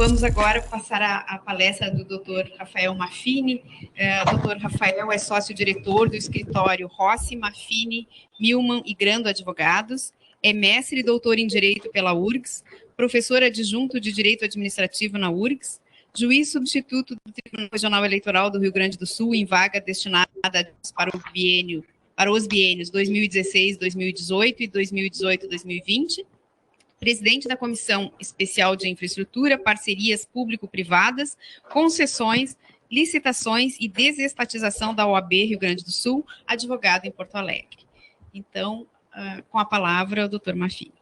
Vamos agora passar a palestra do Dr. Rafael Maffini. Dr. Rafael é sócio-diretor do escritório Rossi, Maffini, Milman e Grando Advogados, é mestre e doutor em Direito pela URGS, professor adjunto de Direito Administrativo na URGS, juiz substituto do Tribunal Regional Eleitoral do Rio Grande do Sul em vaga destinada para os biênios 2016, 2018 e 2018, 2020, presidente da Comissão Especial de Infraestrutura, Parcerias Público-Privadas, Concessões, Licitações e Desestatização da OAB Rio Grande do Sul, advogado em Porto Alegre. Então, com a palavra, o doutor Maffini.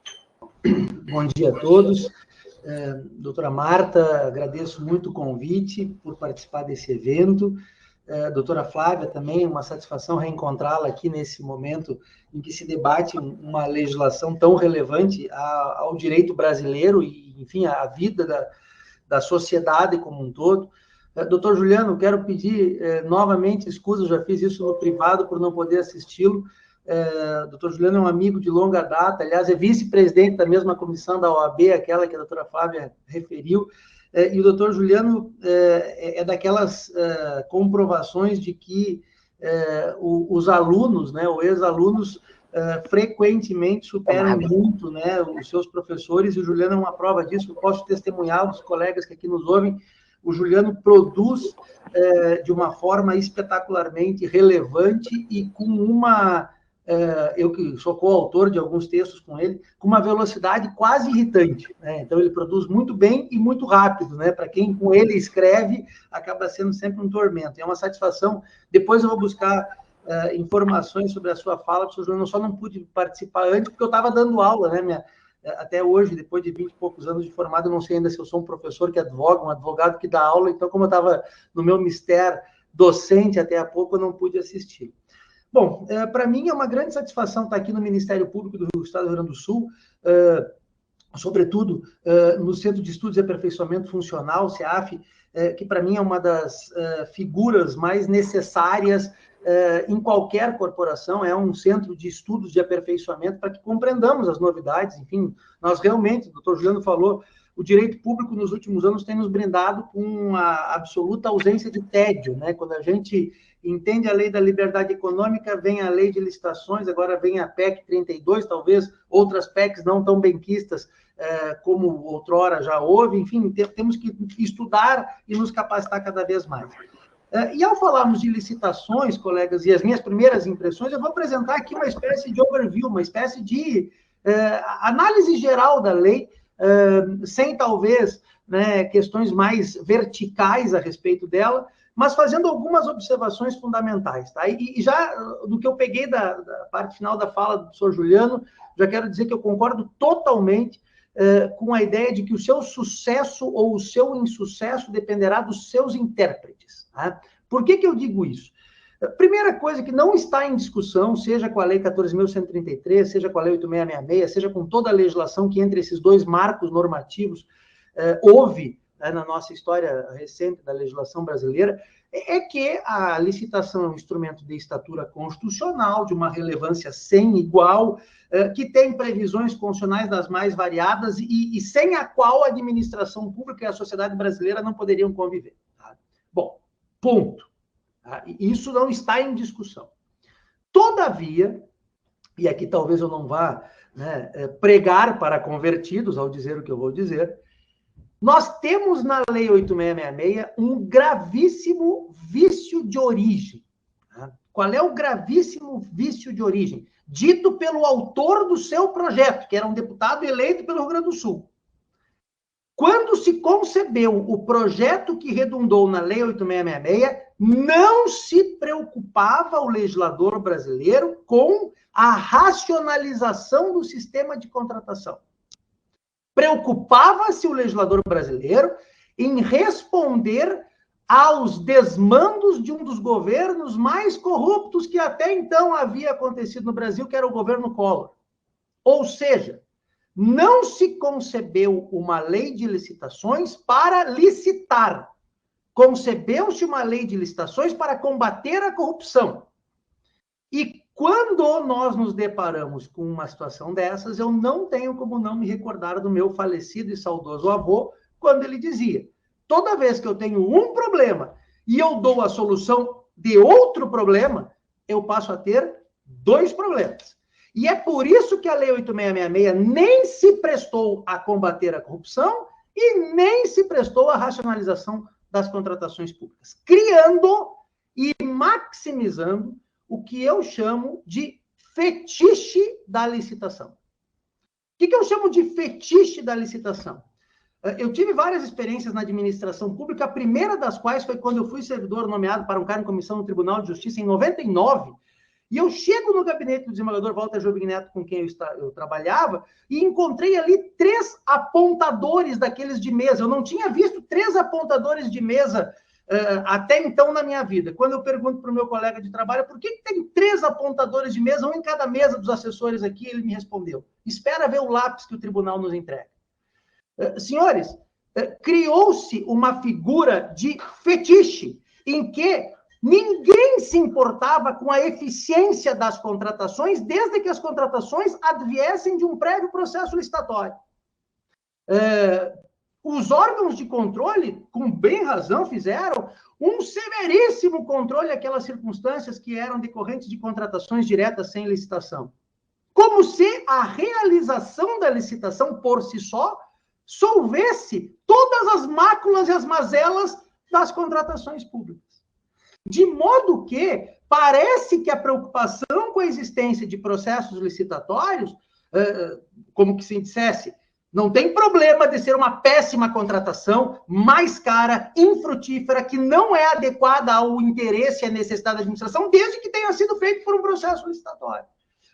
Bom dia a todos. Doutora Marta, agradeço muito o convite por participar desse evento. Doutora Flávia, também uma satisfação reencontrá-la aqui nesse momento em que se debate uma legislação tão relevante ao direito brasileiro e, enfim, à vida da sociedade como um todo. Doutor Juliano, quero pedir novamente escusas, já fiz isso no privado por não poder assisti-lo. Doutor Juliano é um amigo de longa data, aliás, é vice-presidente da mesma comissão da OAB, aquela que a doutora Flávia referiu. E o doutor Juliano é daquelas comprovações de que os alunos, né, ou ex-alunos, frequentemente superam muito, né, os seus professores, e o Juliano é uma prova disso. Eu posso testemunhar os colegas que aqui nos ouvem. O Juliano produz de uma forma espetacularmente relevante e com uma... eu que sou coautor de alguns textos com ele, com uma velocidade quase irritante, né? Então, ele produz muito bem e muito rápido, né? Para quem com ele escreve, acaba sendo sempre um tormento. É uma satisfação. Depois eu vou buscar informações sobre a sua fala, professor Juliano. Eu só não pude participar antes, porque eu estava dando aula, né? Até hoje, depois de 20 e poucos anos de formado, eu não sei ainda se eu sou um professor que advoga, um advogado que dá aula. Então, como eu estava no meu mistério docente até há pouco, eu não pude assistir. Bom, para mim é uma grande satisfação estar aqui no Ministério Público do Estado do Rio Grande do Sul, sobretudo no Centro de Estudos e Aperfeiçoamento Funcional, CEAF, que para mim é uma das figuras mais necessárias em qualquer corporação. É um centro de estudos de aperfeiçoamento para que compreendamos as novidades. Enfim, nós realmente, o doutor Juliano falou, o direito público nos últimos anos tem nos brindado com uma absoluta ausência de tédio, né? Quando a gente entende a lei da liberdade econômica, vem a lei de licitações, agora vem a PEC 32, talvez outras PECs não tão benquistas como outrora já houve. Enfim, temos que estudar e nos capacitar cada vez mais. E ao falarmos de licitações, colegas, e as minhas primeiras impressões, eu vou apresentar aqui uma espécie de overview, uma espécie de análise geral da lei, sem talvez, né, questões mais verticais a respeito dela, mas fazendo algumas observações fundamentais, tá? E já do que eu peguei da parte final da fala do professor Juliano, já quero dizer que eu concordo totalmente com a ideia de que o seu sucesso ou o seu insucesso dependerá dos seus intérpretes, tá? Por que eu digo isso? Primeira coisa que não está em discussão, seja com a Lei 14.133, seja com a Lei 8.666, seja com toda a legislação que entre esses dois marcos normativos houve na nossa história recente da legislação brasileira, é que a licitação é um instrumento de estatura constitucional, de uma relevância sem igual, que tem previsões constitucionais das mais variadas e sem a qual a administração pública e a sociedade brasileira não poderiam conviver. Tá? Bom, ponto. Isso não está em discussão. Todavia, e aqui talvez eu não vá, né, pregar para convertidos ao dizer o que eu vou dizer, nós temos na Lei 8.666 um gravíssimo vício de origem. Tá? Qual é o gravíssimo vício de origem? Dito pelo autor do seu projeto, que era um deputado eleito pelo Rio Grande do Sul. Quando se concebeu o projeto que redundou na Lei 8.666, não se preocupava o legislador brasileiro com a racionalização do sistema de contratação. Preocupava-se o legislador brasileiro em responder aos desmandos de um dos governos mais corruptos que até então havia acontecido no Brasil, que era o governo Collor. Ou seja, não se concebeu uma lei de licitações para licitar. Concebeu-se uma lei de licitações para combater a corrupção. E quando nós nos deparamos com uma situação dessas, eu não tenho como não me recordar do meu falecido e saudoso avô, quando ele dizia: toda vez que eu tenho um problema e eu dou a solução de outro problema, eu passo a ter dois problemas. E é por isso que a Lei 8666 nem se prestou a combater a corrupção e nem se prestou à racionalização das contratações públicas, criando e maximizando o que eu chamo de fetiche da licitação. O que eu chamo de fetiche da licitação? Eu tive várias experiências na administração pública, a primeira das quais foi quando eu fui servidor nomeado para um cargo em comissão no Tribunal de Justiça em 99, e eu chego no gabinete do desembargador Walter Jobim Neto, com quem eu trabalhava, e encontrei ali 3 apontadores daqueles de mesa. Eu não tinha visto 3 apontadores de mesa até então na minha vida. Quando eu pergunto para o meu colega de trabalho, por que tem 3 apontadores de mesa, um em cada mesa dos assessores aqui, ele me respondeu: espera ver o lápis que o tribunal nos entrega. Senhores, criou-se uma figura de fetiche, em que ninguém se importava com a eficiência das contratações, desde que as contratações adviessem de um prévio processo licitatório. Os órgãos de controle, com bem razão, fizeram um severíssimo controle àquelas circunstâncias que eram decorrentes de contratações diretas sem licitação. Como se a realização da licitação por si só solvesse todas as máculas e as mazelas das contratações públicas. De modo que parece que a preocupação com a existência de processos licitatórios, como que se dissesse, não tem problema de ser uma péssima contratação, mais cara, infrutífera, que não é adequada ao interesse e à necessidade da administração, desde que tenha sido feito por um processo licitatório.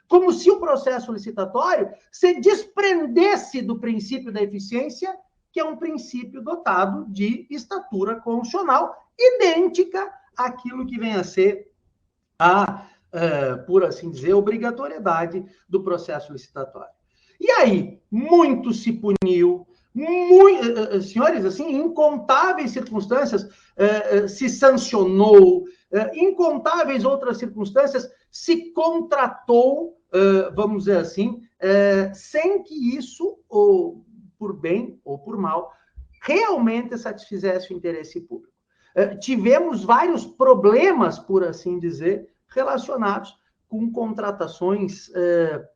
Como se o processo licitatório se desprendesse do princípio da eficiência, que é um princípio dotado de estatura constitucional, idêntica àquilo que vem a ser por assim dizer, obrigatoriedade do processo licitatório. E aí, muito se puniu, senhores, assim, incontáveis circunstâncias se sancionou, incontáveis outras circunstâncias se contratou, vamos dizer assim, sem que isso, ou por bem ou por mal, realmente satisfizesse o interesse público. Tivemos vários problemas, por assim dizer, relacionados com contratações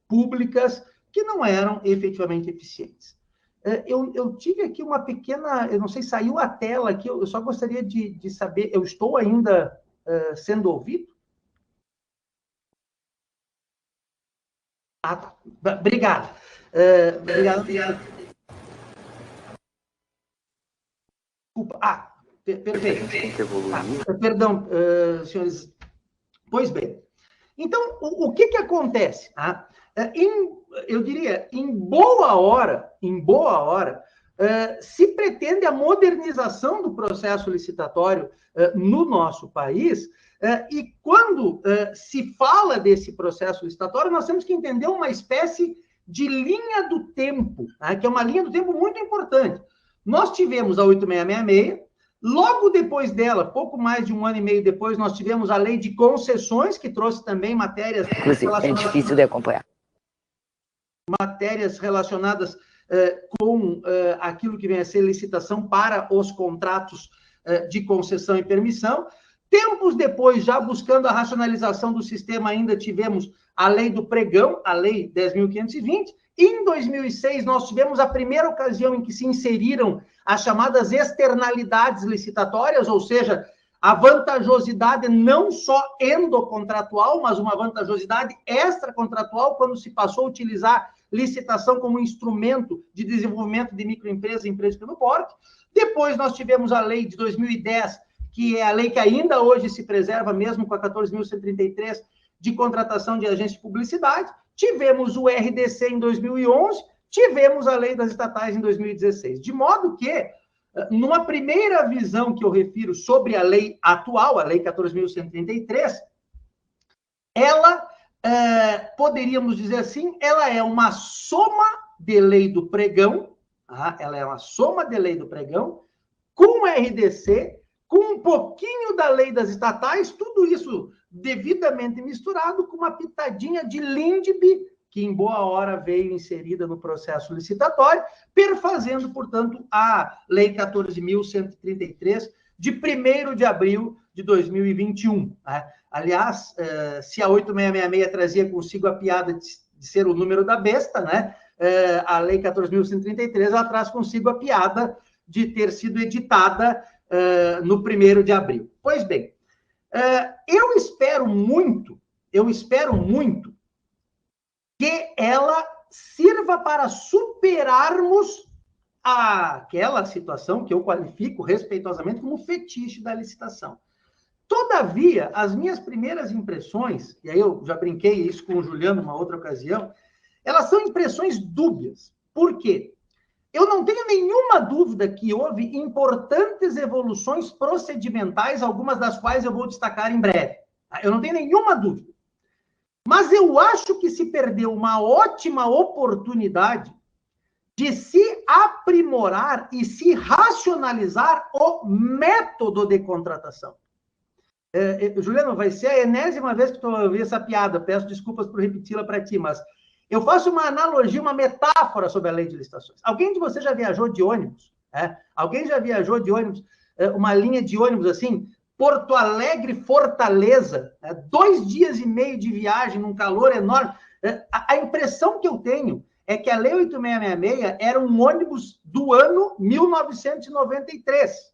públicas que não eram efetivamente eficientes. Eu tive aqui uma pequena, eu não sei, saiu a tela aqui, eu só gostaria de saber, eu estou ainda sendo ouvido? Ah, tá. Obrigado. Obrigado. Desculpa. Perfeito. Perdão, senhores. Pois bem. Então, o que acontece? Eu diria, em boa hora, se pretende a modernização do processo licitatório no nosso país, e quando se fala desse processo licitatório, nós temos que entender uma espécie de linha do tempo, que é uma linha do tempo muito importante. Nós tivemos a 8666, logo depois dela, pouco mais de 1 ano e meio depois, nós tivemos a Lei de Concessões, que trouxe também matérias... É difícil de acompanhar. Matérias relacionadas com aquilo que vem a ser licitação para os contratos de concessão e permissão. Tempos depois, já buscando a racionalização do sistema, ainda tivemos a Lei do Pregão, a Lei 10.520. Em 2006, nós tivemos a primeira ocasião em que se inseriram as chamadas externalidades licitatórias, ou seja, a vantajosidade não só endocontratual, mas uma vantajosidade extracontratual, quando se passou a utilizar licitação como instrumento de desenvolvimento de microempresas e empresas de pequeno porte. Depois nós tivemos a lei de 2010, que é a lei que ainda hoje se preserva, mesmo com a 14.133, de contratação de agentes de publicidade. Tivemos o RDC em 2011, tivemos a lei das estatais em 2016. De modo que, numa primeira visão que eu refiro sobre a lei atual, a lei 14.133, ela, poderíamos dizer assim, ela é uma soma de lei do pregão, ela é uma soma de lei do pregão, com RDC, com um pouquinho da lei das estatais, tudo isso devidamente misturado com uma pitadinha de LINDB que em boa hora veio inserida no processo licitatório, perfazendo, portanto, a Lei 14.133, de 1º de abril de 2021. Né? Aliás, se a 8666 trazia consigo a piada de ser o número da besta, né? A Lei 14.133, ela traz consigo a piada de ter sido editada no 1º de abril. Pois bem, eu espero muito que ela sirva para superarmos aquela situação que eu qualifico respeitosamente como fetiche da licitação. Todavia, as minhas primeiras impressões, e aí eu já brinquei isso com o Juliano numa outra ocasião, elas são impressões dúbias. Por quê? Eu não tenho nenhuma dúvida que houve importantes evoluções procedimentais, algumas das quais eu vou destacar em breve. Eu não tenho nenhuma dúvida. Mas eu acho que se perdeu uma ótima oportunidade de se aprimorar e se racionalizar o método de contratação. Juliano, vai ser a enésima vez que tu ouvi essa piada, peço desculpas por repeti-la para ti, mas eu faço uma analogia, uma metáfora sobre a lei de licitações. Alguém de vocês já viajou de ônibus? Alguém já viajou de ônibus, uma linha de ônibus assim, Porto Alegre, Fortaleza, 2 dias e meio de viagem, num calor enorme. A impressão que eu tenho é que a Lei 8666 era um ônibus do ano 1993,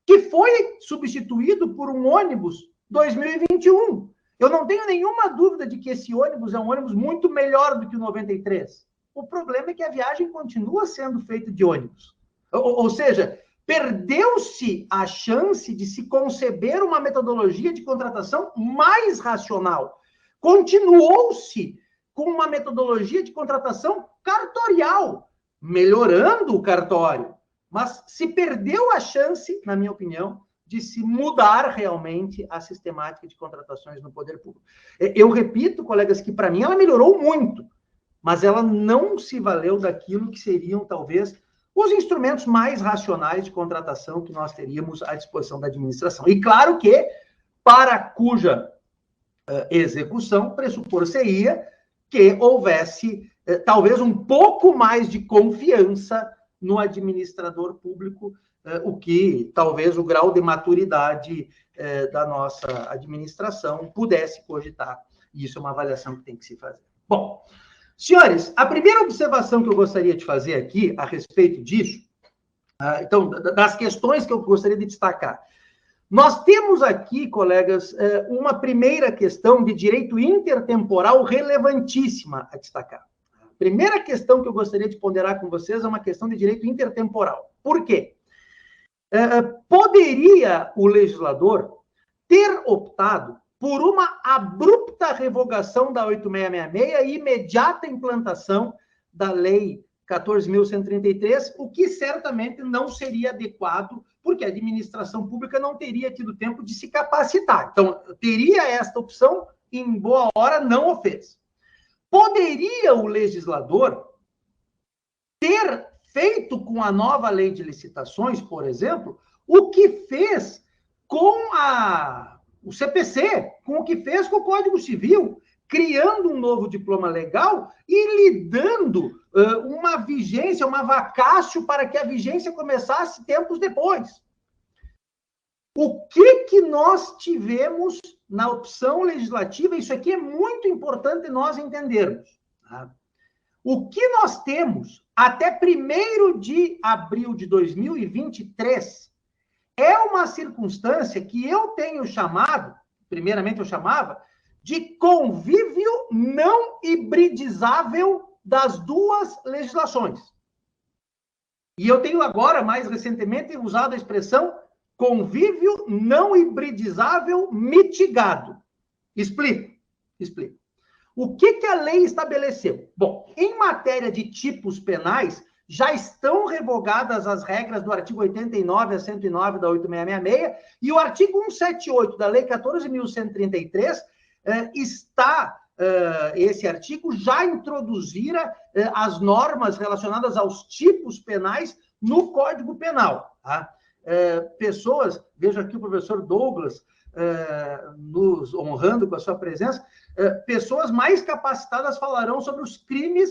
que foi substituído por um ônibus 2021. Eu não tenho nenhuma dúvida de que esse ônibus é um ônibus muito melhor do que o 93. O problema é que a viagem continua sendo feita de ônibus. Ou seja, perdeu-se a chance de se conceber uma metodologia de contratação mais racional. Continuou-se com uma metodologia de contratação cartorial, melhorando o cartório, mas se perdeu a chance, na minha opinião, de se mudar realmente a sistemática de contratações no poder público. Eu repito, colegas, que para mim ela melhorou muito, mas ela não se valeu daquilo que seriam, talvez, os instrumentos mais racionais de contratação que nós teríamos à disposição da administração. E claro que, para cuja execução, pressupor-se-ia que houvesse, talvez, um pouco mais de confiança no administrador público, o que, talvez, o grau de maturidade da nossa administração pudesse cogitar. E isso é uma avaliação que tem que se fazer. Bom, senhores, a primeira observação que eu gostaria de fazer aqui a respeito disso, então, das questões que eu gostaria de destacar. Nós temos aqui, colegas, uma primeira questão de direito intertemporal relevantíssima a destacar. A primeira questão que eu gostaria de ponderar com vocês é uma questão de direito intertemporal. Por quê? Poderia o legislador ter optado por uma abrupta revogação da 8666 e imediata implantação da Lei 14.133, o que certamente não seria adequado, porque a administração pública não teria tido tempo de se capacitar. Então, teria esta opção, e em boa hora não o fez. Poderia o legislador ter feito com a nova lei de licitações, por exemplo, o que fez com o CPC, com o que fez com o Código Civil, criando um novo diploma legal e lhe dando uma vigência, uma vacácio para que a vigência começasse tempos depois. O que nós tivemos na opção legislativa? Isso aqui é muito importante nós entendermos. Tá? O que nós temos até 1º de abril de 2023 é uma circunstância que eu tenho chamado, primeiramente eu chamava, de convívio não hibridizável das duas legislações. E eu tenho agora, mais recentemente, usado a expressão convívio não hibridizável mitigado. Explico. O que a lei estabeleceu? Bom, em matéria de tipos penais, já estão revogadas as regras do artigo 89 a 109 da 8666 e o artigo 178 da Lei 14.133 esse artigo já introduzira as normas relacionadas aos tipos penais no Código Penal. Tá? Pessoas, vejo aqui o professor Douglas, nos honrando com a sua presença, pessoas mais capacitadas falarão sobre os crimes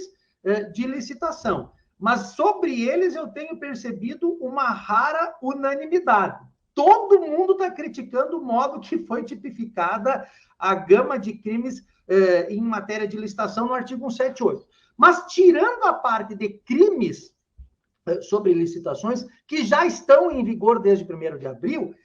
de licitação. Mas sobre eles eu tenho percebido uma rara unanimidade. Todo mundo está criticando o modo que foi tipificada a gama de crimes em matéria de licitação no artigo 178. Mas, tirando a parte de crimes sobre licitações, que já estão em vigor desde 1º de abril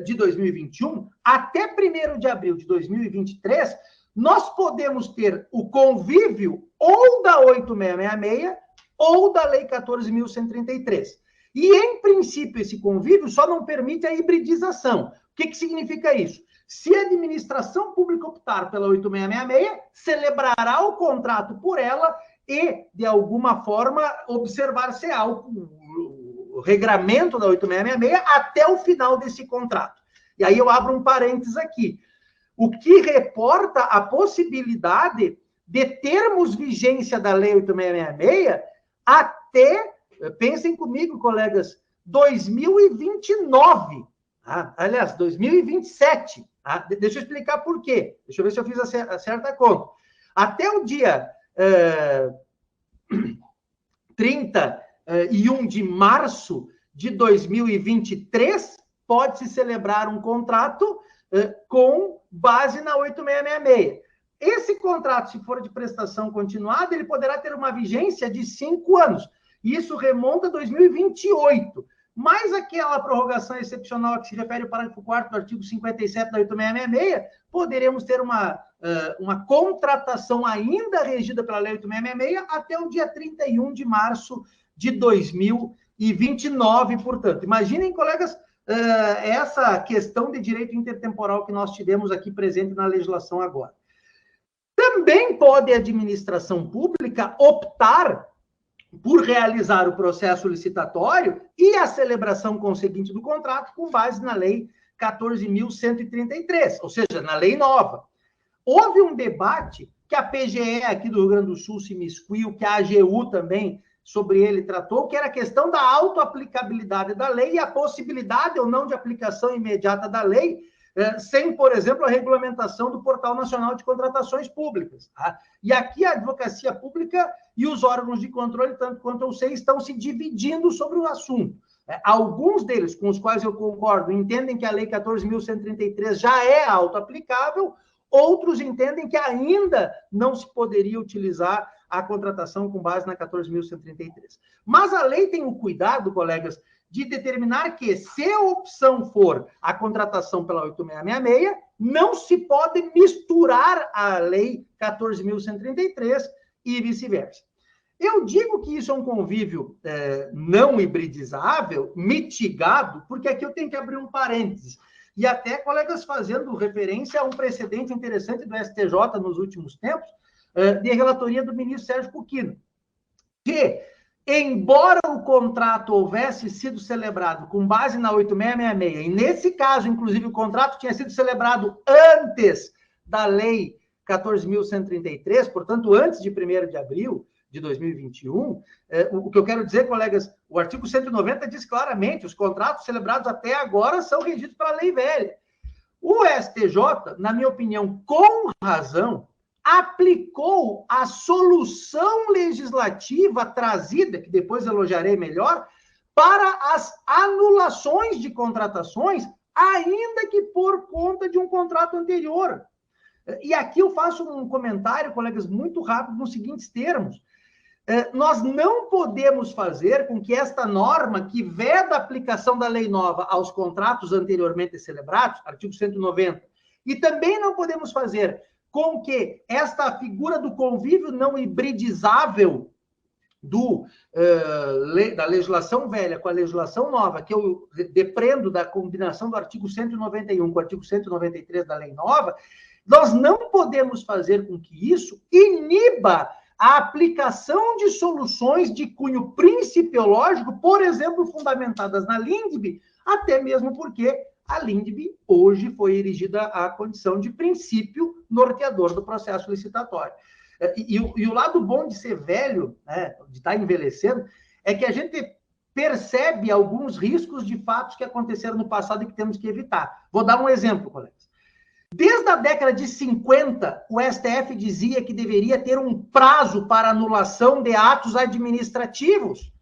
de 2021, até 1º de abril de 2023, nós podemos ter o convívio ou da 8666 ou da Lei 14.133. E, em princípio, esse convívio só não permite a hibridização. O que significa isso? Se a administração pública optar pela 8666, celebrará o contrato por ela e, de alguma forma, observar-se o regramento da 8666 até o final desse contrato. E aí eu abro um parênteses aqui. O que reporta a possibilidade de termos vigência da Lei 8666 até, pensem comigo, colegas, 2029. Aliás, 2027. Deixa eu explicar por quê. Deixa eu ver se eu fiz a certa conta. Até o dia 31 de março de 2023, pode-se celebrar um contrato com base na 8666. Esse contrato, se for de prestação continuada, ele poderá ter uma vigência de 5 anos. Isso remonta a 2028. Mais aquela prorrogação excepcional que se refere ao parágrafo 4º do artigo 57 da 8666, poderemos ter uma contratação ainda regida pela Lei 8666 até o dia 31 de março de 2029, portanto. Imaginem, colegas, essa questão de direito intertemporal que nós tivemos aqui presente na legislação agora. Também pode a administração pública optar por realizar o processo licitatório e a celebração conseguinte do contrato com base na Lei 14.133, ou seja, na lei nova. Houve um debate que a PGE aqui do Rio Grande do Sul se miscuiu, que a AGU também sobre ele tratou, que era a questão da autoaplicabilidade da lei e a possibilidade ou não de aplicação imediata da lei, sem, por exemplo, a regulamentação do Portal Nacional de Contratações Públicas. Tá? E aqui a advocacia pública e os órgãos de controle, tanto quanto eu sei, estão se dividindo sobre o assunto. Alguns deles, com os quais eu concordo, entendem que a Lei 14.133 já é autoaplicável, outros entendem que ainda não se poderia utilizar a contratação com base na 14.133. Mas a lei tem o cuidado, colegas, de determinar que, se a opção for a contratação pela 8666, não se pode misturar a Lei 14.133 e vice-versa. Eu digo que isso é um convívio não hibridizável, mitigado, porque aqui eu tenho que abrir um parênteses. E até, colegas, fazendo referência a um precedente interessante do STJ nos últimos tempos, de relatoria do ministro Sérgio Cuquino, que, embora o contrato houvesse sido celebrado com base na 8666, e nesse caso, inclusive, o contrato tinha sido celebrado antes da Lei 14.133, portanto, antes de 1º de abril de 2021, o que eu quero dizer, colegas, o artigo 190 diz claramente, os contratos celebrados até agora são regidos pela lei velha. O STJ, na minha opinião, com razão, aplicou a solução legislativa trazida, que depois elogiarei melhor, para as anulações de contratações, ainda que por conta de um contrato anterior. E aqui eu faço um comentário, colegas, muito rápido, nos seguintes termos. Nós não podemos fazer com que esta norma, que veda a aplicação da lei nova aos contratos anteriormente celebrados, artigo 190, e também não podemos fazer com que esta figura do convívio não hibridizável da legislação velha com a legislação nova, que eu depreendo da combinação do artigo 191 com o artigo 193 da lei nova, nós não podemos fazer com que isso iniba a aplicação de soluções de cunho principiológico, por exemplo, fundamentadas na LINDB, até mesmo porque a LINDB hoje foi erigida à condição de princípio norteador do processo licitatório. E o lado bom de ser velho, né, de estar envelhecendo, é que a gente percebe alguns riscos de fatos que aconteceram no passado e que temos que evitar. Vou dar um exemplo, colegas. Desde a década de 50, o STF dizia que deveria ter um prazo para anulação de atos administrativos,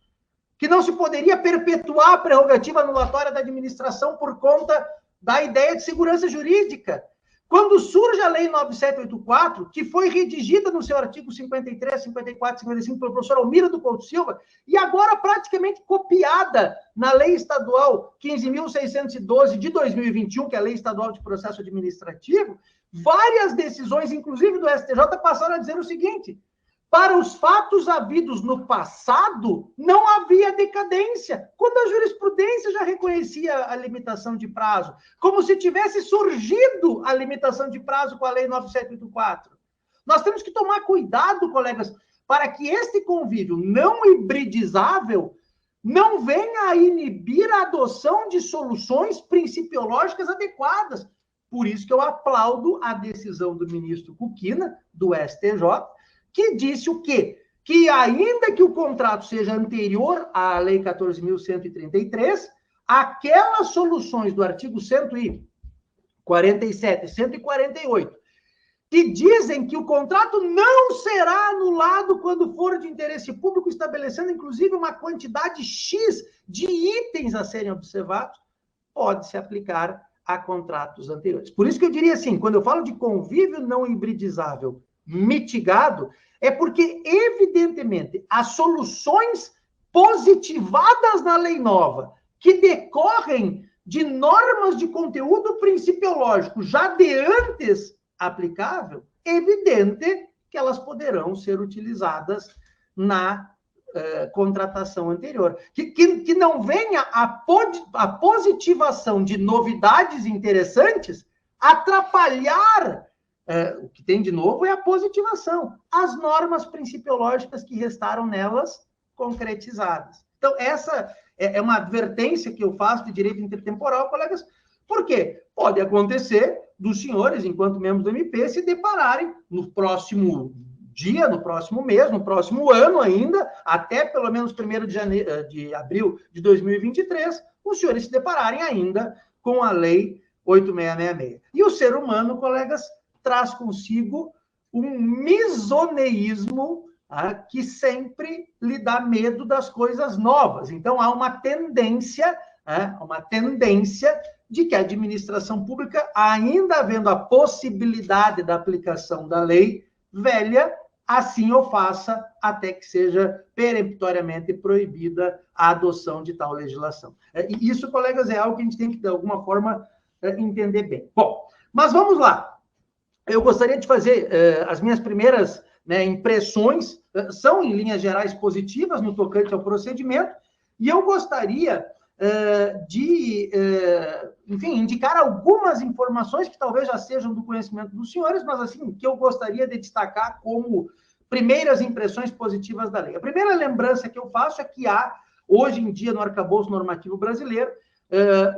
que não se poderia perpetuar a prerrogativa anulatória da administração por conta da ideia de segurança jurídica. Quando surge a Lei 9784, que foi redigida no seu artigo 53, 54, 55 pelo professor Almira do Couto Silva, e agora praticamente copiada na Lei Estadual 15.612 de 2021, que é a Lei Estadual de Processo Administrativo, várias decisões, inclusive do STJ, passaram a dizer o seguinte: para os fatos havidos no passado, não havia decadência, quando a jurisprudência já reconhecia a limitação de prazo, como se tivesse surgido a limitação de prazo com a Lei 9784. Nós temos que tomar cuidado, colegas, para que este convívio não hibridizável não venha a inibir a adoção de soluções principiológicas adequadas. Por isso que eu aplaudo a decisão do ministro Kukina, do STJ, que disse o quê? Que ainda que o contrato seja anterior à Lei 14.133, aquelas soluções do artigo 147 e 148, que dizem que o contrato não será anulado quando for de interesse público, estabelecendo, inclusive, uma quantidade X de itens a serem observados, pode se aplicar a contratos anteriores. Por isso que eu diria assim, quando eu falo de convívio não hibridizável mitigado, é porque, evidentemente, as soluções positivadas na lei nova, que decorrem de normas de conteúdo principiológico já de antes aplicável, é evidente que elas poderão ser utilizadas na contratação anterior. Que não venha a positivação de novidades interessantes atrapalhar. O que tem de novo é a positivação, as normas principiológicas que restaram nelas concretizadas. Então, essa é uma advertência que eu faço de direito intertemporal, colegas, porque pode acontecer dos senhores, enquanto membros do MP, se depararem no próximo dia, no próximo mês, no próximo ano ainda, até pelo menos 1º de abril de 2023, os senhores se depararem ainda com a Lei 8666. E o ser humano, colegas, traz consigo um misoneísmo que sempre lhe dá medo das coisas novas. Então, há uma tendência de que a administração pública, ainda havendo a possibilidade da aplicação da lei velha, assim o faça até que seja peremptoriamente proibida a adoção de tal legislação. E isso, colegas, é algo que a gente tem que, de alguma forma, entender bem. Bom, mas vamos lá. Eu gostaria de fazer as minhas primeiras impressões, são, em linhas gerais, positivas no tocante ao procedimento, e eu gostaria de, enfim, indicar algumas informações que talvez já sejam do conhecimento dos senhores, mas, assim, que eu gostaria de destacar como primeiras impressões positivas da lei. A primeira lembrança que eu faço é que há, hoje em dia, no arcabouço normativo brasileiro,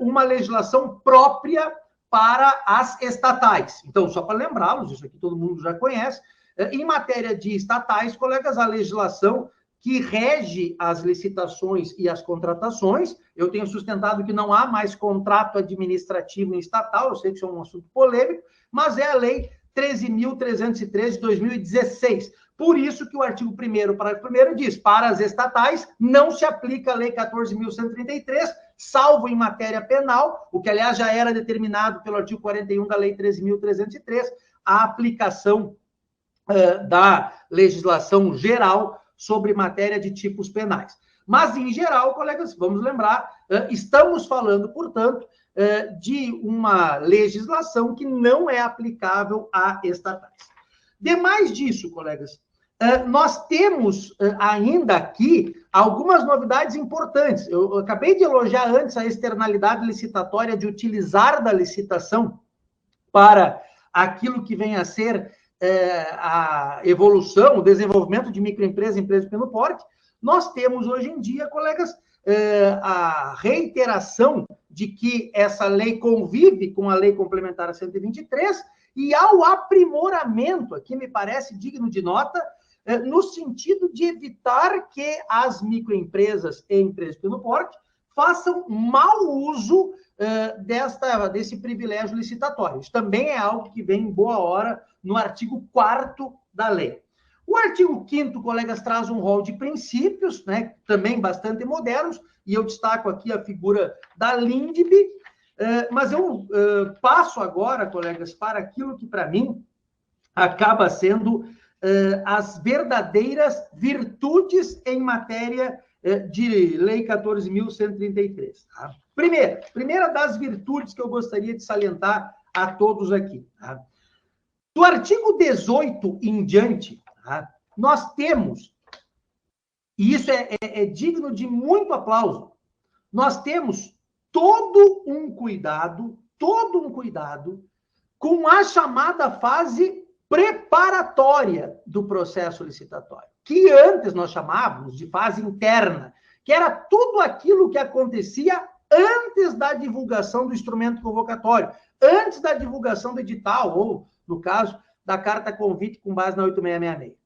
uma legislação própria para as estatais. Então, só para lembrá-los, isso aqui todo mundo já conhece, em matéria de estatais, colegas, a legislação que rege as licitações e as contratações, eu tenho sustentado que não há mais contrato administrativo em estatal, eu sei que isso é um assunto polêmico, mas é a Lei 13.303 de 2016. Por isso que o artigo 1º, parágrafo 1º, diz: para as estatais não se aplica a Lei 14.133, salvo em matéria penal, o que, aliás, já era determinado pelo artigo 41 da Lei 13.303, a aplicação da legislação geral sobre matéria de tipos penais. Mas, em geral, colegas, vamos lembrar, estamos falando, portanto, de uma legislação que não é aplicável a estatais. Demais disso, colegas, nós temos ainda aqui algumas novidades importantes. Eu acabei de elogiar antes a externalidade licitatória de utilizar da licitação para aquilo que vem a ser a evolução, o desenvolvimento de microempresas e empresas de pequeno porte. Nós temos hoje em dia, colegas, a reiteração de que essa lei convive com a Lei Complementar 123 e ao aprimoramento, aqui me parece digno de nota, no sentido de evitar que as microempresas e empresas de pequeno porte façam mau uso desse privilégio licitatório. Isso também é algo que vem em boa hora no artigo 4º da lei. O artigo 5º, colegas, traz um rol de princípios, né, também bastante modernos, e eu destaco aqui a figura da LINDB, mas eu passo agora, colegas, para aquilo que, para mim, acaba sendo as verdadeiras virtudes em matéria de Lei 14.133. Tá? Primeira das virtudes que eu gostaria de salientar a todos aqui. Tá? Do artigo 18 em diante, tá? Nós temos, e isso é digno de muito aplauso, nós temos todo um cuidado com a chamada fase preparatória do processo licitatório, que antes nós chamávamos de fase interna, que era tudo aquilo que acontecia antes da divulgação do instrumento convocatório, antes da divulgação do edital, ou, no caso, da carta convite com base na 8666.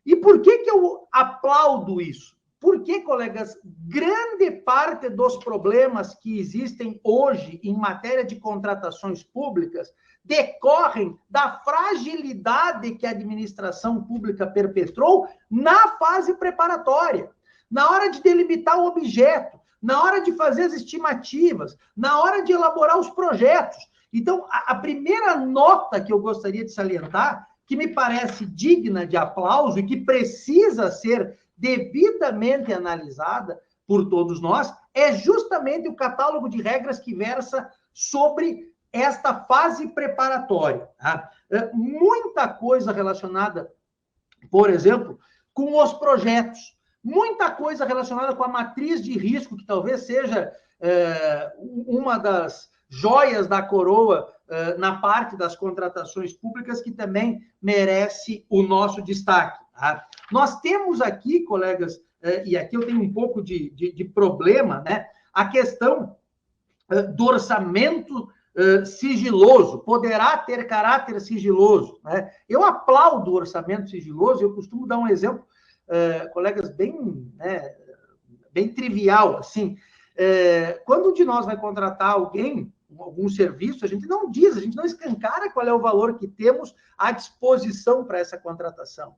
E por que eu aplaudo isso? Porque, colegas, grande parte dos problemas que existem hoje em matéria de contratações públicas decorrem da fragilidade que a administração pública perpetrou na fase preparatória, na hora de delimitar o objeto, na hora de fazer as estimativas, na hora de elaborar os projetos. Então, a primeira nota que eu gostaria de salientar, que me parece digna de aplauso e que precisa ser devidamente analisada por todos nós, é justamente o catálogo de regras que versa sobre esta fase preparatória. Tá? Muita coisa relacionada, por exemplo, com os projetos, muita coisa relacionada com a matriz de risco, que talvez seja uma das joias da coroa na parte das contratações públicas, que também merece o nosso destaque. Tá? Nós temos aqui, colegas, e aqui eu tenho um pouco de problema, né? A questão do orçamento sigiloso, poderá ter caráter sigiloso. Né? Eu aplaudo o orçamento sigiloso, eu costumo dar um exemplo, colegas, bem trivial, assim. Quando um de nós vai contratar algum serviço, a gente não escancara qual é o valor que temos à disposição para essa contratação.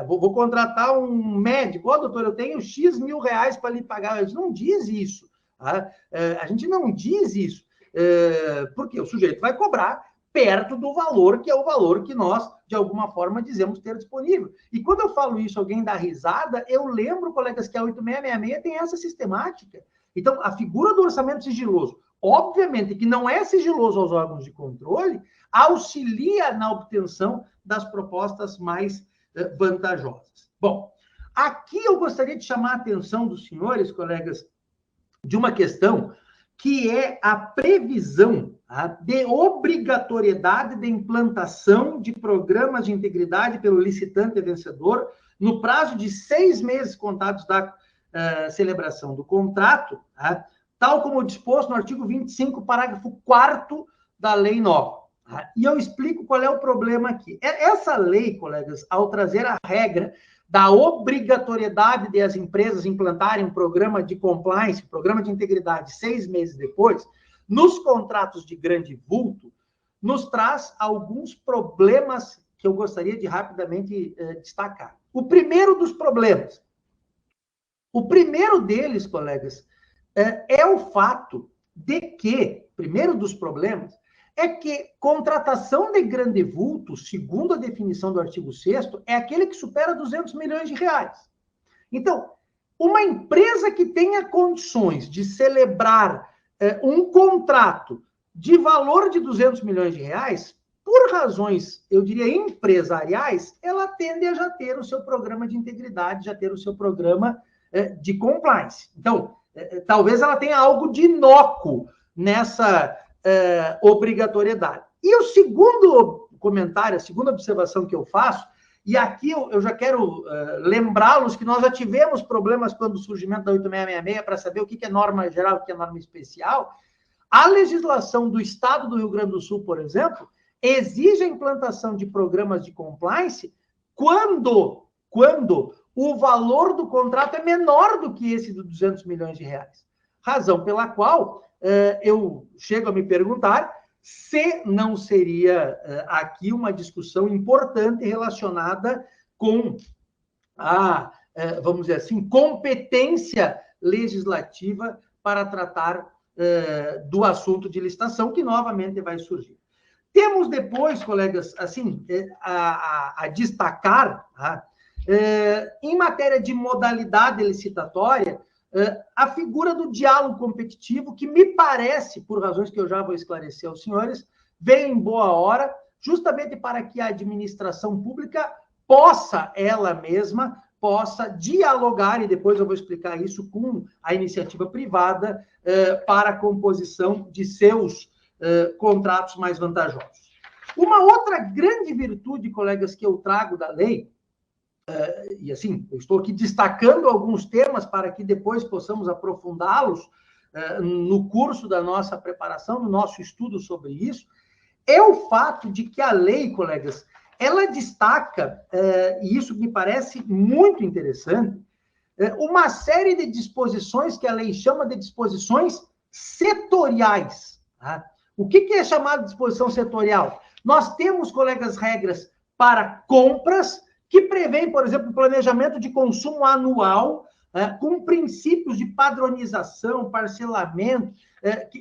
Vou contratar um médico, doutor, eu tenho X mil reais para lhe pagar. A gente não diz isso. Tá? A gente não diz isso, porque o sujeito vai cobrar perto do valor, que é o valor que nós, de alguma forma, dizemos ter disponível. E quando eu falo isso, alguém dá risada, eu lembro, colegas, que a 8666 tem essa sistemática. Então, a figura do orçamento sigiloso, obviamente que não é sigiloso aos órgãos de controle, auxilia na obtenção das propostas mais vantajosas. Bom, aqui eu gostaria de chamar a atenção dos senhores, colegas, de uma questão que é a previsão de obrigatoriedade de implantação de programas de integridade pelo licitante vencedor no prazo de 6 meses contados da celebração do contrato, tal como disposto no artigo 25, parágrafo 4º da lei nova. E eu explico qual é o problema aqui. Essa lei, colegas, ao trazer a regra da obrigatoriedade de as empresas implantarem um programa de compliance, programa de integridade 6 meses depois, nos contratos de grande vulto, nos traz alguns problemas que eu gostaria de rapidamente destacar. O primeiro dos problemas, o primeiro deles, colegas, é o fato de que, primeiro dos problemas, é que contratação de grande vulto, segundo a definição do artigo 6º, é aquele que supera 200 milhões de reais. Então, uma empresa que tenha condições de celebrar um contrato de valor de 200 milhões de reais, por razões, eu diria, empresariais, ela tende a já ter o seu programa de integridade, já ter o seu programa de compliance. Então, talvez ela tenha algo de inócuo nessa obrigatoriedade. E o segundo comentário, a segunda observação que eu faço, e aqui eu já quero lembrá-los que nós já tivemos problemas quando o surgimento da 8666 para saber o que é norma geral e o que é norma especial. A legislação do Estado do Rio Grande do Sul, por exemplo, exige a implantação de programas de compliance quando quando o valor do contrato é menor do que esse de 200 milhões de reais. Razão pela qual eu chego a me perguntar se não seria aqui uma discussão importante relacionada com a, vamos dizer assim, competência legislativa para tratar do assunto de licitação, que novamente vai surgir. Temos depois, colegas, assim, a destacar, em matéria de modalidade licitatória, a figura do diálogo competitivo, que me parece, por razões que eu já vou esclarecer aos senhores, vem em boa hora, justamente para que a administração pública possa, ela mesma, possa dialogar, e depois eu vou explicar isso, com a iniciativa privada para a composição de seus contratos mais vantajosos. Uma outra grande virtude, colegas, que eu trago da lei, e assim, eu estou aqui destacando alguns temas para que depois possamos aprofundá-los no curso da nossa preparação, no nosso estudo sobre isso, é o fato de que a lei, colegas, ela destaca, e isso me parece muito interessante, uma série de disposições que a lei chama de disposições setoriais. Tá? O que é chamado de disposição setorial? Nós temos, colegas, regras para compras, que prevêem, por exemplo, o planejamento de consumo anual, com princípios de padronização, parcelamento,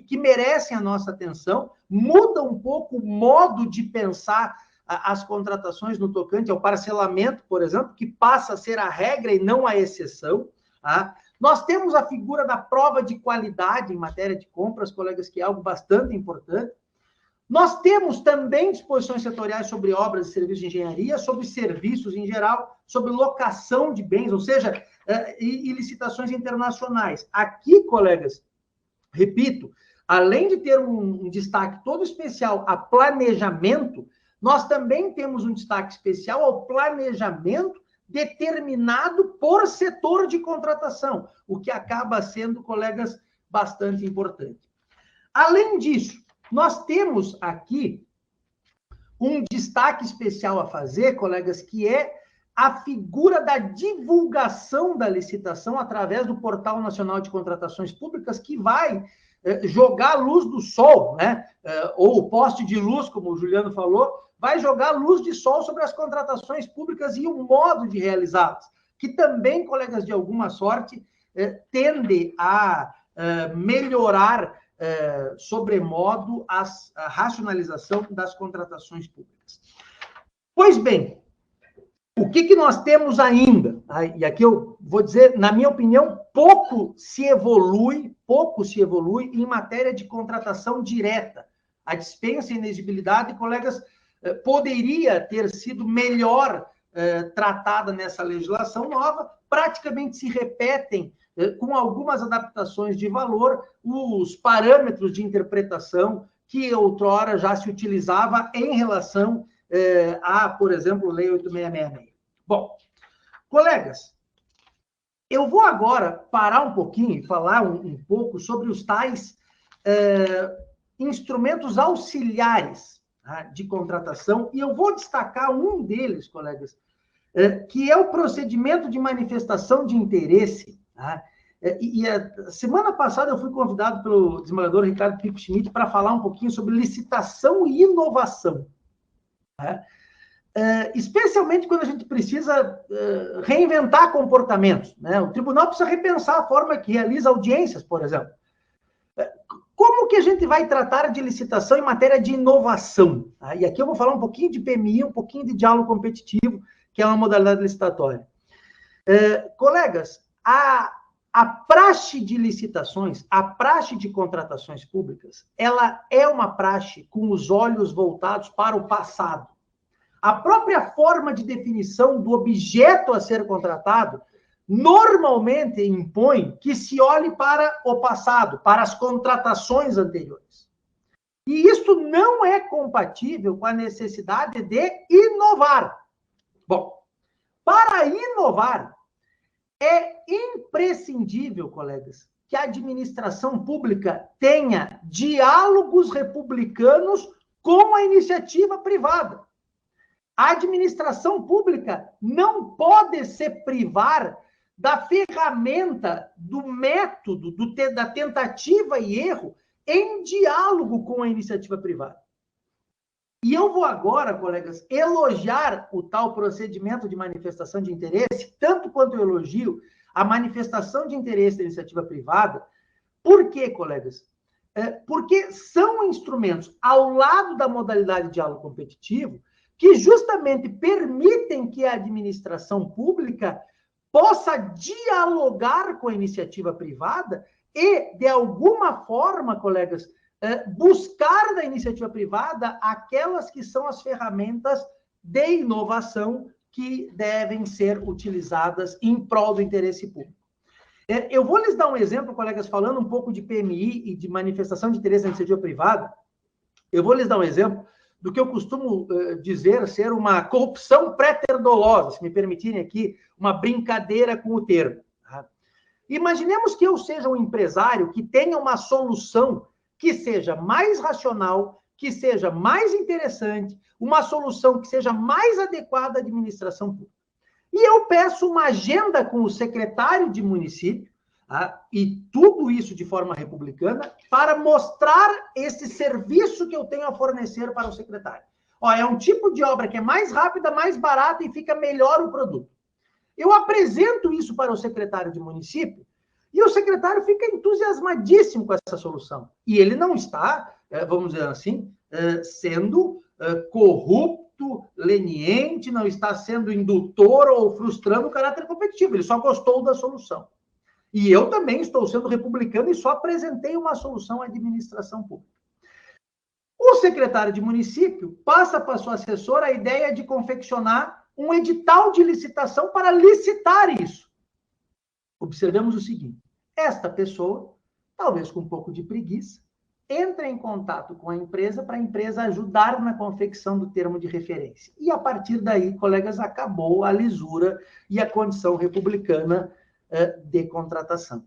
que merecem a nossa atenção, muda um pouco o modo de pensar as contratações no tocante ao parcelamento, por exemplo, que passa a ser a regra e não a exceção. Tá? Nós temos a figura da prova de qualidade em matéria de compras, colegas, que é algo bastante importante. Nós temos também disposições setoriais sobre obras e serviços de engenharia, sobre serviços em geral, sobre locação de bens, ou seja, e licitações internacionais. Aqui, colegas, repito, além de ter um destaque todo especial a planejamento, nós também temos um destaque especial ao planejamento determinado por setor de contratação, o que acaba sendo, colegas, bastante importante. Além disso, nós temos aqui um destaque especial a fazer, colegas, que é a figura da divulgação da licitação através do Portal Nacional de Contratações Públicas, que vai jogar a luz do sol, né? Ou o poste de luz, como o Juliano falou, vai jogar a luz de sol sobre as contratações públicas e o modo de realizá-las, que também, colegas, de alguma sorte, tende a melhorar sobremodo a racionalização das contratações públicas. Pois bem, o que nós temos ainda? E aqui eu vou dizer, na minha opinião, pouco se evolui em matéria de contratação direta. A dispensa e inexigibilidade, colegas, poderia ter sido melhor tratada nessa legislação nova, praticamente se repetem com algumas adaptações de valor, os parâmetros de interpretação que outrora já se utilizava em relação a, por exemplo, Lei 8666. Bom, colegas, eu vou agora parar um pouquinho e falar um pouco sobre os tais instrumentos auxiliares, tá, de contratação, e eu vou destacar um deles, colegas, que é o procedimento de manifestação de interesse. Tá? E a semana passada eu fui convidado pelo desembargador Ricardo Pico Schmidt para falar um pouquinho sobre licitação e inovação. Tá? Especialmente quando a gente precisa reinventar comportamentos. Né? O tribunal precisa repensar a forma que realiza audiências, por exemplo. Como que a gente vai tratar de licitação em matéria de inovação? Tá? E aqui eu vou falar um pouquinho de PMI, um pouquinho de diálogo competitivo, que é uma modalidade licitatória. Colegas, a praxe de licitações, a praxe de contratações públicas, ela é uma praxe com os olhos voltados para o passado. A própria forma de definição do objeto a ser contratado normalmente impõe que se olhe para o passado, para as contratações anteriores. E isso não é compatível com a necessidade de inovar. Bom, para inovar, é imprescindível, colegas, que a administração pública tenha diálogos republicanos com a iniciativa privada. A administração pública não pode se privar da ferramenta, do método, da tentativa e erro em diálogo com a iniciativa privada. E eu vou agora, colegas, elogiar o tal procedimento de manifestação de interesse, tanto quanto eu elogio a manifestação de interesse da iniciativa privada. Por quê, colegas? Porque são instrumentos, ao lado da modalidade de diálogo competitivo, que justamente permitem que a administração pública possa dialogar com a iniciativa privada e, de alguma forma, colegas, buscar da iniciativa privada aquelas que são as ferramentas de inovação que devem ser utilizadas em prol do interesse público. Eu vou lhes dar um exemplo, colegas, falando um pouco de PMI e de manifestação de interesse na iniciativa privada. Eu vou lhes dar um exemplo do que eu costumo dizer ser uma corrupção pré-dolosa, se me permitirem aqui, uma brincadeira com o termo. Tá? Imaginemos que eu seja um empresário que tenha uma solução que seja mais racional, que seja mais interessante, uma solução que seja mais adequada à administração pública. E eu peço uma agenda com o secretário de município, tá? E tudo isso de forma republicana, para mostrar esse serviço que eu tenho a fornecer para o secretário. É um tipo de obra que é mais rápida, mais barata e fica melhor o produto. Eu apresento isso para o secretário de município e o secretário fica entusiasmadíssimo com essa solução. E ele não está, vamos dizer assim, sendo corrupto, leniente, não está sendo indutor ou frustrando o caráter competitivo. Ele só gostou da solução. E eu também estou sendo republicano e só apresentei uma solução à administração pública. O secretário de município passa para sua assessora a ideia de confeccionar um edital de licitação para licitar isso. Observemos o seguinte: esta pessoa, talvez com um pouco de preguiça, entra em contato com a empresa para a empresa ajudar na confecção do termo de referência. E a partir daí, colegas, acabou a lisura e a condição republicana de contratação.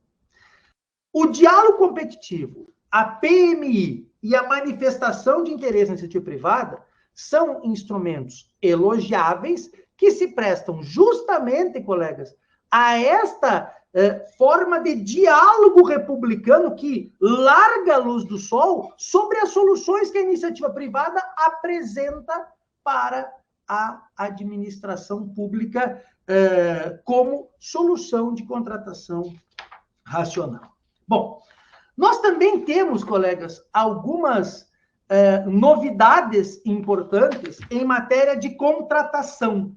O diálogo competitivo, a PMI e a manifestação de interesse na iniciativa privada são instrumentos elogiáveis que se prestam justamente, colegas, a esta forma de diálogo republicano que larga a luz do sol sobre as soluções que a iniciativa privada apresenta para a administração pública como solução de contratação racional. Bom, nós também temos, colegas, algumas novidades importantes em matéria de contratação.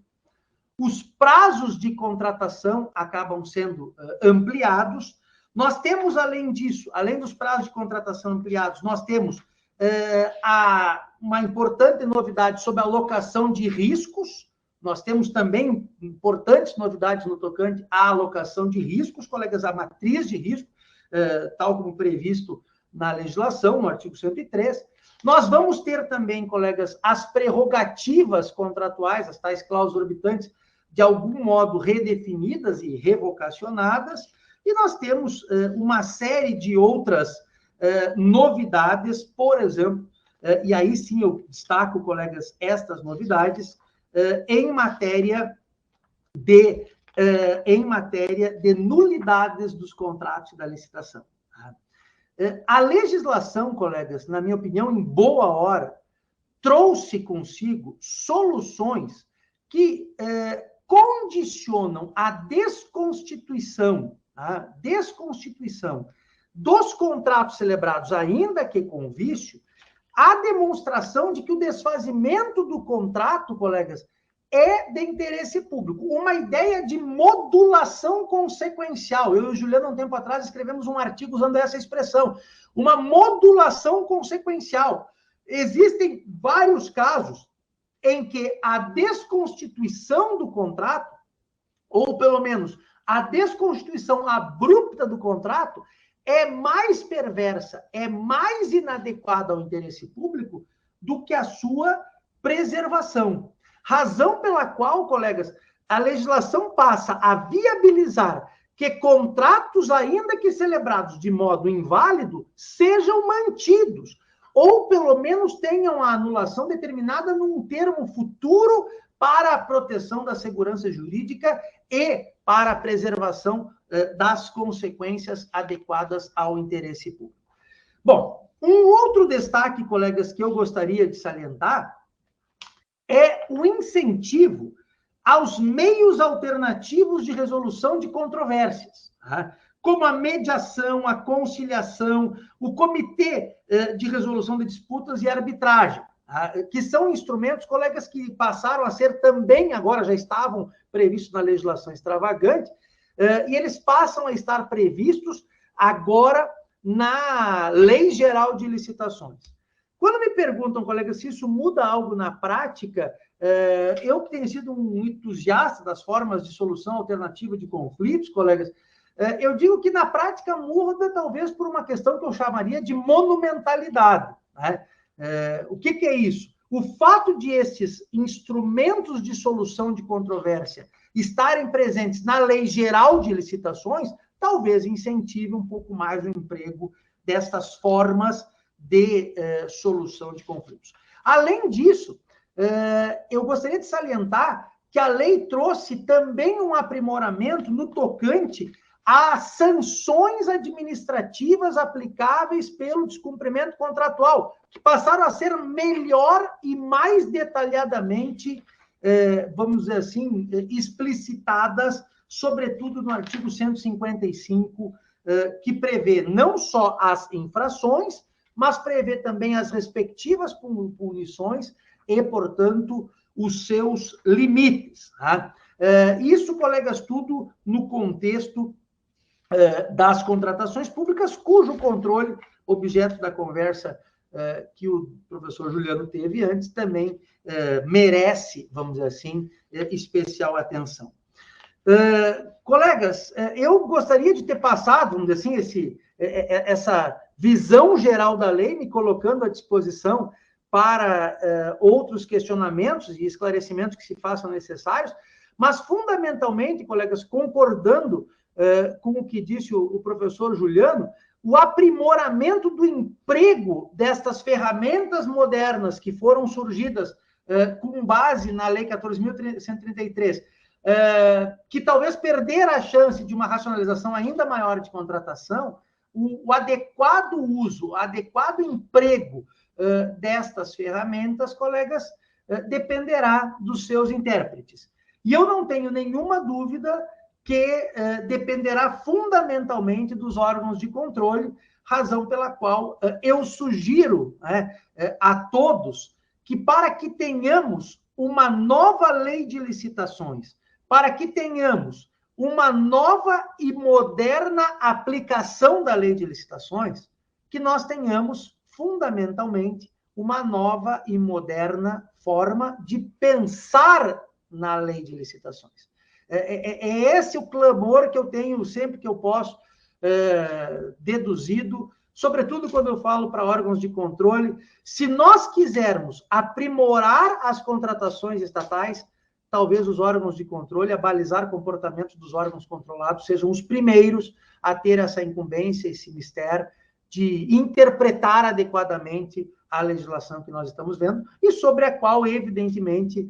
Os prazos de contratação acabam sendo ampliados. Nós temos, além disso, além dos prazos de contratação ampliados, nós temos uma importante novidade sobre a alocação de riscos. Nós temos também importantes novidades no tocante à alocação de riscos, colegas, a matriz de risco, tal como previsto na legislação, no artigo 103. Nós vamos ter também, colegas, as prerrogativas contratuais, as tais cláusulas orbitantes, de algum modo redefinidas e revocacionadas, e nós temos uma série de outras novidades, por exemplo, e aí sim eu destaco, colegas, estas novidades, em matéria de nulidades dos contratos da licitação. A legislação, colegas, na minha opinião, em boa hora, trouxe consigo soluções que condicionam a desconstituição dos contratos celebrados, ainda que com vício, a demonstração de que o desfazimento do contrato, colegas, é de interesse público. Uma ideia de modulação consequencial. Eu e o Juliano, um tempo atrás, escrevemos um artigo usando essa expressão. Uma modulação consequencial. Existem vários casos em que a desconstituição do contrato, ou pelo menos a desconstituição abrupta do contrato, é mais perversa, é mais inadequada ao interesse público do que a sua preservação. Razão pela qual, colegas, a legislação passa a viabilizar que contratos, ainda que celebrados de modo inválido, sejam mantidos. ou pelo menos tenham a anulação determinada num termo futuro para a proteção da segurança jurídica e para a preservação das consequências adequadas ao interesse público. Bom, um outro destaque, colegas, que eu gostaria de salientar é o incentivo aos meios alternativos de resolução de controvérsias, tá? Como a mediação, a conciliação, o comitê de resolução de disputas e arbitragem, que são instrumentos, colegas, que passaram a ser também, agora já estavam previstos na legislação extravagante, e eles passam a estar previstos agora na Lei Geral de Licitações. Quando me perguntam, colegas, se isso muda algo na prática, eu que tenho sido um entusiasta das formas de solução alternativa de conflitos, colegas, eu digo que na prática muda talvez por uma questão que eu chamaria de monumentalidade, né? O que é isso? O fato de esses instrumentos de solução de controvérsia estarem presentes na Lei Geral de Licitações, talvez incentive um pouco mais o emprego dessas formas de solução de conflitos. Além disso, eu gostaria de salientar que a lei trouxe também um aprimoramento no tocante às sanções administrativas aplicáveis pelo descumprimento contratual, que passaram a ser melhor e mais detalhadamente, vamos dizer assim, explicitadas, sobretudo no artigo 155, que prevê não só as infrações, mas prevê também as respectivas punições e, portanto, os seus limites. Tá? Isso, colegas, tudo no contexto das contratações públicas, cujo controle, objeto da conversa que o professor Juliano teve antes, também merece, vamos dizer assim, especial atenção. Colegas, eu gostaria de ter passado, vamos dizer assim, essa visão geral da lei, me colocando à disposição para outros questionamentos e esclarecimentos que se façam necessários, mas, fundamentalmente, colegas, concordando com o que disse o professor Juliano, o aprimoramento do emprego destas ferramentas modernas que foram surgidas com base na Lei 14.133, que talvez perder a chance de uma racionalização ainda maior de contratação, o adequado uso, o adequado emprego destas ferramentas, colegas, dependerá dos seus intérpretes. E eu não tenho nenhuma dúvida que dependerá fundamentalmente dos órgãos de controle, razão pela qual eu sugiro a todos que, para que tenhamos uma nova lei de licitações, para que tenhamos uma nova e moderna aplicação da lei de licitações, que nós tenhamos, fundamentalmente, uma nova e moderna forma de pensar na lei de licitações. É esse o clamor que eu tenho sempre que eu posso, deduzido, sobretudo quando eu falo para órgãos de controle. Se nós quisermos aprimorar as contratações estatais, talvez os órgãos de controle, a balizar comportamentos dos órgãos controlados, sejam os primeiros a ter essa incumbência, esse mistério de interpretar adequadamente a legislação que nós estamos vendo e sobre a qual, evidentemente,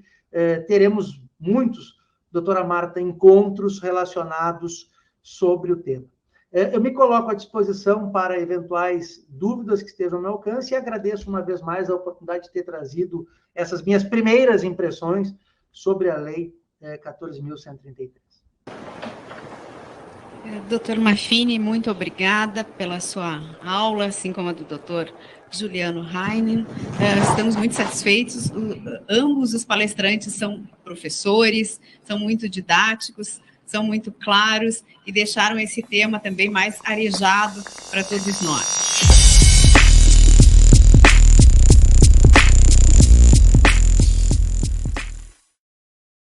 teremos muitos, doutora Marta, encontros relacionados sobre o tema. Eu me coloco à disposição para eventuais dúvidas que estejam ao meu alcance e agradeço uma vez mais a oportunidade de ter trazido essas minhas primeiras impressões sobre a Lei 14.133. Doutor Maffini, muito obrigada pela sua aula, assim como a do doutor Juliano Heinen. Estamos muito satisfeitos. Ambos os palestrantes são professores, são muito didáticos, são muito claros e deixaram esse tema também mais arejado para todos nós.